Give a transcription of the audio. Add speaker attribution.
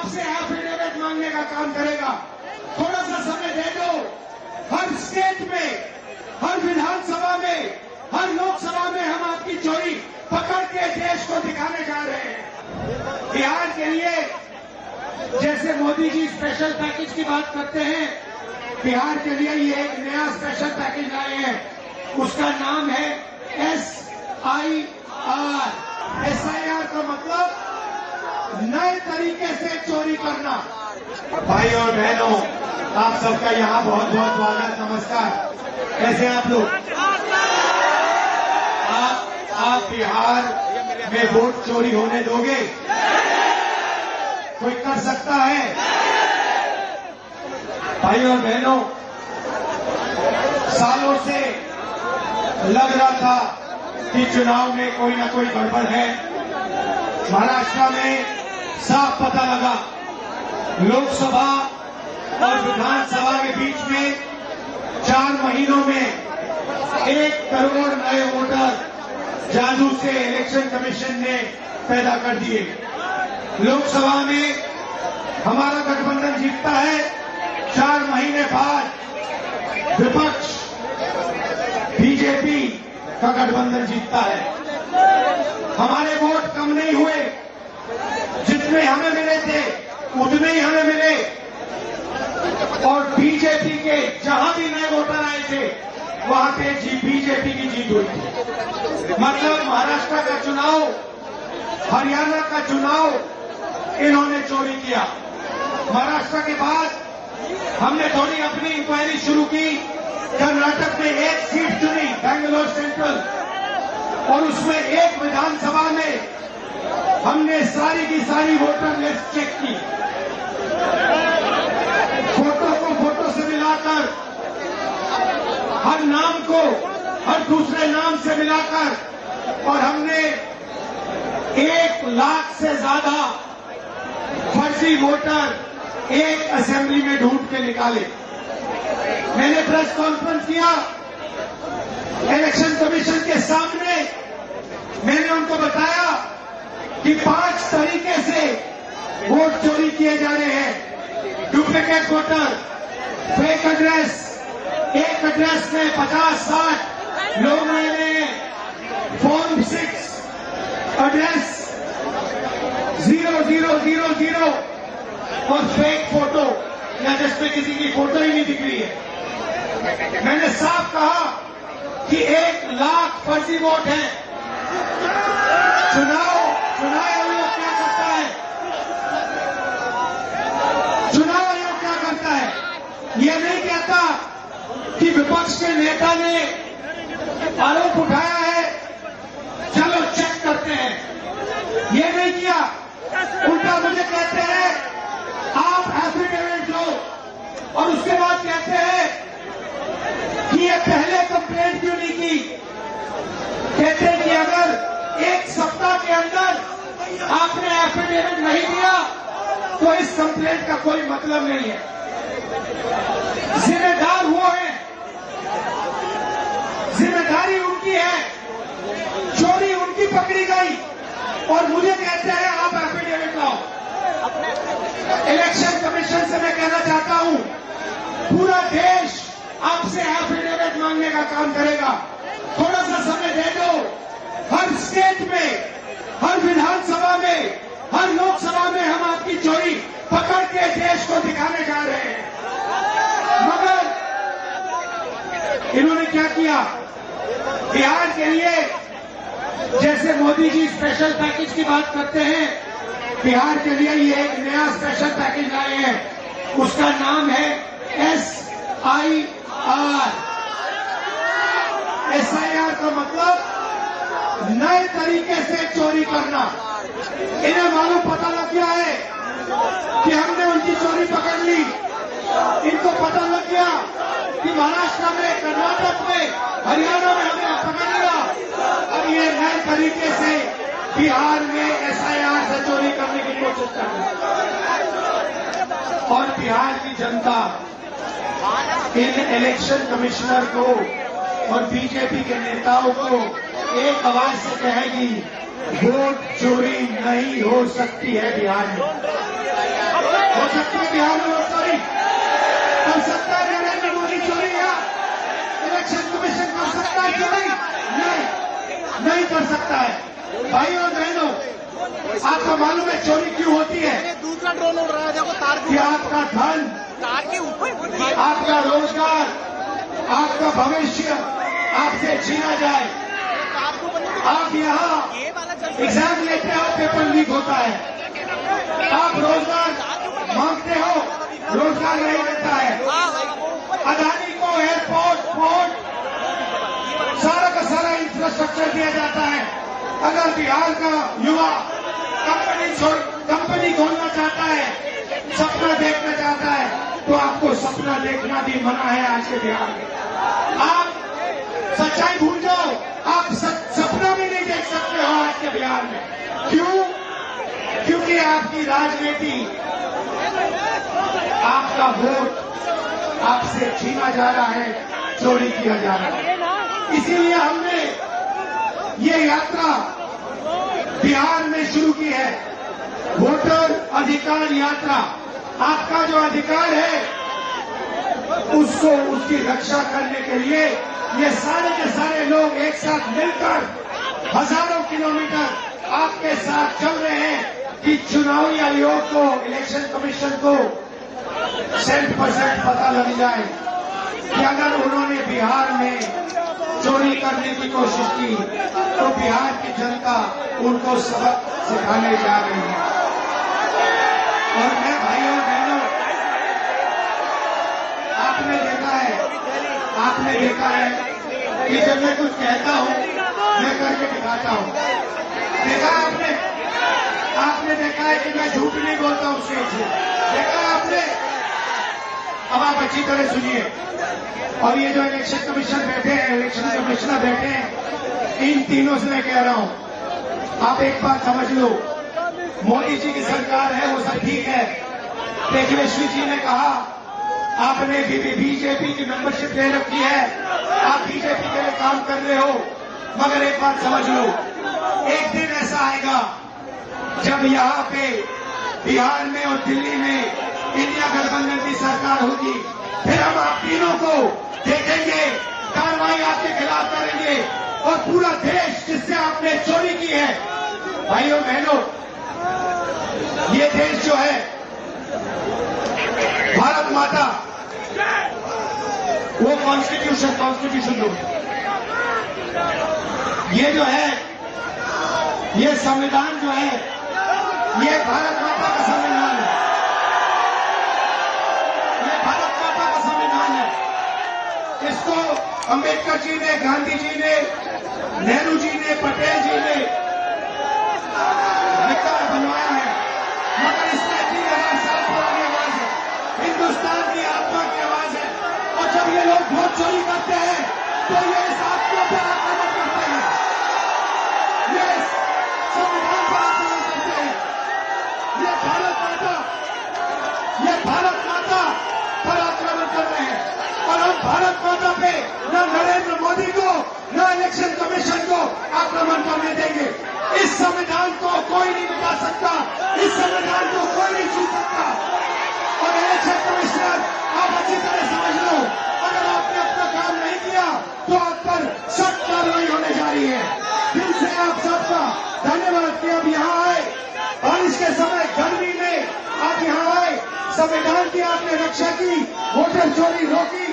Speaker 1: आपसे एफिडेविट मांगने का काम करेगा। थोड़ा सा समय दे दो। हर स्टेट में, हर विधानसभा में, हर लोकसभा में हम आपकी चोरी पकड़ के देश को दिखाने जा रहे हैं। बिहार के लिए जैसे मोदी जी स्पेशल पैकेज की बात करते हैं, बिहार के लिए ये एक नया स्पेशल पैकेज लाए हैं। उसका नाम है SIR। SIR का मतलब नए तरीके से चोरी करना। भाई और बहनों, आप सबका यहाँ बहुत बहुत स्वागत, नमस्कार। कैसे आप लोग? आप बिहार में वोट चोरी होने दोगे? कोई कर सकता है? भाई और बहनों, सालों से लग रहा था कि चुनाव में कोई ना कोई गड़बड़ है। महाराष्ट्र में साफ पता लगा, लोकसभा और विधानसभा के बीच में 4 महीनों में 1 करोड़ नए वोटर जादू से इलेक्शन कमीशन ने पैदा कर दिए। लोकसभा में हमारा गठबंधन जीतता है, 4 महीने बाद विपक्ष बीजेपी का गठबंधन जीतता है। हमारे वोट कम नहीं हुए, जितने हमें मिले थे उतने ही हमें मिले, और बीजेपी के जहां भी नए वोटर आए थे वहां पे बीजेपी की जीत हुई थी। मतलब महाराष्ट्र का चुनाव, हरियाणा का चुनाव इन्होंने चोरी किया। महाराष्ट्र के बाद हमने थोड़ी अपनी इंक्वायरी शुरू की। कर्नाटक में 1 सीट चुनी, बैंगलोर सेंट्रल, और उसमें 1 विधानसभा में हमने सारी की सारी वोटर लिस्ट चेक की। फोटो को फोटो से मिलाकर, हर नाम को हर दूसरे नाम से मिलाकर, और हमने 1 लाख से ज्यादा फर्जी वोटर एक असेंबली में ढूंढ के निकाले। मैंने प्रेस कॉन्फ्रेंस किया इलेक्शन कमीशन के सामने। मैंने उनको बताया कि 5 तरीके से वोट चोरी किए जा रहे हैं। डुप्लीकेट वोटर, फेक एड्रेस, एक एड्रेस में 50-60 लोग रहे हैं, फॉर्म 6 एड्रेस 0000 और फेक फोटो, या जिसमें किसी की फोटो ही नहीं दिख रही है। मैंने साफ कहा कि 1 लाख फर्जी वोट है। चुनाव आयोग क्या करता है? चुनाव आयोग क्या करता है? यह नहीं कहता कि विपक्ष के नेता ने आरोप उठाया है, चलो चेक करते हैं। यह नहीं किया, उल्टा मुझे कहते हैं आप एफिडेविट लो, और उसके बाद कहते हैं कि ये पहले कंप्लेंट क्यों नहीं की। कहते हैं कि अगर 1 सप्ताह के अंदर आपने एफिडेविट नहीं दिया तो इस कंप्लेंट का कोई मतलब नहीं है। जिम्मेदार वो है, जिम्मेदारी उनकी है, चोरी उनकी पकड़ी गई, और मुझे कहते हैं आप एफिडेविट लाओ। इलेक्शन कमीशन से मैं कहना चाहता हूं, पूरा देश आपसे एफिडेविट मांगने का काम करेगा। थोड़ा सा समय दे दो। हर स्टेट में, हर विधानसभा में, हर लोकसभा में हम आपकी चोरी पकड़ के देश को दिखाने जा रहे हैं। मगर इन्होंने क्या किया? बिहार के लिए जैसे मोदी जी स्पेशल पैकेज की बात करते हैं, बिहार के लिए ये एक नया स्पेशल पैकेज लाए हैं। उसका नाम है SIR। SIR का मतलब नए तरीके से चोरी करना। इन्हें मालूम पता लग गया है कि हमने उनकी चोरी पकड़ ली। इनको पता लग गया कि महाराष्ट्र में, कर्नाटक में, हरियाणा में हमने पकड़ लिया। अब ये नए तरीके से बिहार में SIR से चोरी करने की कोशिश कर रही है। और बिहार की जनता इन इलेक्शन कमिश्नर को और बीजेपी के नेताओं को एक आवाज से कहेगी, वोट चोरी नहीं हो सकती है बिहार में। हो सकती है बिहार में वोट चोरी कर सकता है नरेंद्र मोदी चोरी या इलेक्शन कमीशन कर सकता है चोरी? नहीं कर सकता है। भाइयों और बहनों, आपको मालूम है चोरी क्यों होती है?
Speaker 2: दूसरा ड्रोन उड़ रहा है, देखो तार
Speaker 1: कि आपका धन,
Speaker 2: तार के ऊपर,
Speaker 1: आपका रोजगार, आपका भविष्य आपसे छीना जाए। आप यहाँ एग्जाम लेते हो, पेपर लीक होता है, आप रोजगार मांगते हो, रोजगार नहीं मिलता है। अदानी को एयरपोर्ट, पोर्ट, सारा का सारा इंफ्रास्ट्रक्चर दिया जाता है। अगर बिहार का युवा कंपनी खोलना चाहता है, सपना देखना चाहता है, तो आपको सपना देखना भी मना है आज के बिहार में। आप सच्चाई भूल जाओ, आप सपना भी नहीं देख सकते हो आज के बिहार में। क्यों? क्योंकि आपकी राजनीति, आपका वोट आपसे छीना जा रहा है, चोरी किया जा रहा है। इसीलिए हमने ये यात्रा बिहार में शुरू की है, वोटर अधिकार यात्रा। आपका जो अधिकार है उसको, उसकी रक्षा करने के लिए ये सारे के सारे लोग एक साथ मिलकर हजारों किलोमीटर आपके साथ चल रहे हैं कि चुनावी आयोग को, इलेक्शन कमीशन को 100% पता लग जाए कि अगर उन्होंने बिहार में चोरी करने की कोशिश की तो बिहार की जनता उनको सबक सिखाने जा रही है। और मैं भाइयों बहनों, आपने देखा है कि जब मैं कुछ कहता हूं, मैं करके दिखाता हूं। देखा आपने देखा है कि मैं झूठ नहीं बोलता हूं स्टेज से। देखा आपने? अब आप अच्छी तरह सुनिए। और ये जो इलेक्शन कमीशन बैठे हैं, इलेक्शन कमिश्नर बैठे हैं, इन तीनों से मैं कह रहा हूं, आप एक बात समझ लो, मोदी जी की सरकार है, वो सब ठीक है। तेजस्वी जी ने कहा आपने बीजेपी की मेंबरशिप ले रखी है, आप बीजेपी के लिए काम कर रहे हो, मगर एक बात समझ लो, एक दिन ऐसा आएगा जब यहाँ पे बिहार में और दिल्ली में इंडिया गठबंधन की सरकार होगी, फिर हम आप तीनों को देखेंगे, कार्रवाई आपके खिलाफ करेंगे और पूरा देश जिससे आपने चोरी की है। भाइयों बहनों, ये देश जो है, भारत माता, वो कॉन्स्टिट्यूशन दो, ये जो है, ये संविधान जो है, ये भारत माता का संविधान है, ये भारत माता का संविधान है। इसको अंबेडकर जी ने, गांधी जी ने, नेहरू जी ने, पटेल जी ने बनवाया है, मगर इसमें 3000 साल पुरानी आवाज है, हिंदुस्तान की आत्मा की आवाज है। और जब ये लोग वोट चोरी करते हैं तो ये इस आत्मा पर आक्रमण करते हैं, ये संविधान पर आक्रमण करते हैं। ये भारत माता पर आक्रमण कर रहे हैं और हम भारत माता पे न नरेंद्र मोदी को, न इलेक्शन कमीशन को आक्रमण करने देंगे। इस संविधान को कोई नहीं मिटा सकता, इस संविधान को कोई नहीं छू सकता। और इलेक्शन कमिश्नर, आप अच्छी तरह समझ लो, अगर आपने अपना काम नहीं किया तो आप पर सख्त कार्रवाई होने जा रही है। दिल से आप सबका धन्यवाद कि आप यहाँ आए, बारिश के समय, गर्मी में आप यहाँ आए, संविधान की आपने रक्षा की, वोटर चोरी रोकी,